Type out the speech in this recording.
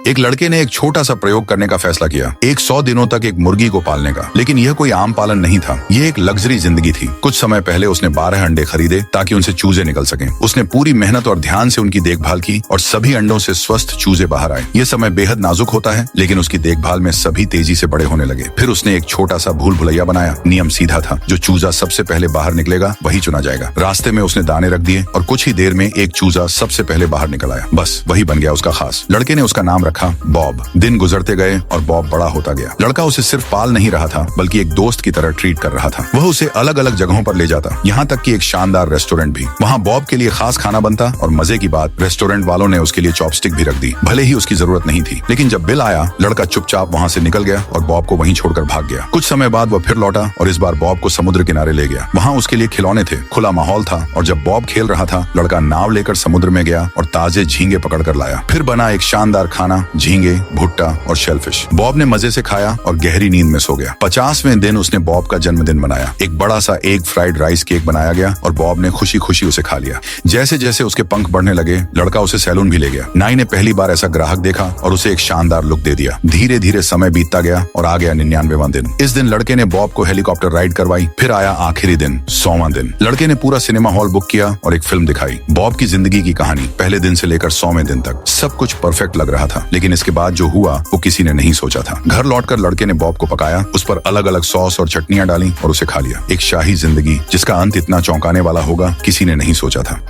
एक लड़के ने एक छोटा सा प्रयोग करने का फैसला किया, एक 100 दिनों तक एक मुर्गी को पालने का। लेकिन यह कोई आम पालन नहीं था, यह एक लग्जरी जिंदगी थी। कुछ समय पहले उसने 12 अंडे खरीदे ताकि उनसे चूजे निकल सकें। उसने पूरी मेहनत और ध्यान से उनकी देखभाल की और सभी अंडों से स्वस्थ चूजे बाहर आए। यह समय बेहद नाजुक होता है, लेकिन उसकी देखभाल में सभी तेजी से बड़े होने लगे। फिर उसने एक छोटा सा भूल भुलैया बनाया। नियम सीधा था, जो चूजा सबसे पहले बाहर निकलेगा वही चुना जाएगा। रास्ते में उसने दाने रख दिए और कुछ ही देर में एक चूजा सबसे पहले बाहर निकल आया। बस वही बन गया उसका खास। लड़के ने उसका नाम रखा बॉब। दिन गुजरते गए और बॉब बड़ा होता गया। लड़का उसे सिर्फ पाल नहीं रहा था, बल्कि एक दोस्त की तरह ट्रीट कर रहा था। वह उसे अलग अलग जगहों पर ले जाता, यहाँ तक कि एक शानदार रेस्टोरेंट भी। वहाँ बॉब के लिए खास खाना बनता और मजे की बात, रेस्टोरेंट वालों ने उसके लिए चॉपस्टिक भी रख दी, भले ही उसकी जरूरत नहीं थी। लेकिन जब बिल आया, लड़का चुपचाप वहाँ से निकल गया और बॉब को वहीं छोड़कर भाग गया। कुछ समय बाद वह फिर लौटा और इस बार बॉब को समुद्र किनारे ले गया। वहाँ उसके लिए खिलौने थे, खुला माहौल था और जब बॉब खेल रहा था, लड़का नाव लेकर समुद्र में गया और ताजे झींगे पकड़ कर लाया। फिर बना एक शानदार खाना, झींगे, भुट्टा और शेलफिश। बॉब ने मजे से खाया और गहरी नींद में सो गया। 50वें दिन उसने बॉब का जन्मदिन मनाया। एक बड़ा सा एग फ्राइड राइस केक बनाया गया और बॉब ने खुशी खुशी उसे खा लिया। जैसे जैसे उसके पंख बढ़ने लगे, लड़का उसे सैलून भी ले गया। नाई ने पहली बार ऐसा ग्राहक देखा और उसे एक शानदार लुक दे दिया। धीरे धीरे समय बीतता गया और आ गया 99वां दिन। इस दिन लड़के ने बॉब को हेलीकॉप्टर राइड करवाई। फिर आया आखिरी दिन, 100वां दिन। लड़के ने पूरा सिनेमा हॉल बुक किया और एक फिल्म दिखाई। बॉब की जिंदगी की कहानी, पहले दिन से लेकर 100वें दिन तक। सब कुछ परफेक्ट लग रहा था, लेकिन इसके बाद जो हुआ वो किसी ने नहीं सोचा था। घर लौटकर लड़के ने बॉब को पकाया, उस पर अलग अलग सॉस और चटनियां डाली और उसे खा लिया। एक शाही जिंदगी जिसका अंत इतना चौंकाने वाला होगा, किसी ने नहीं सोचा था।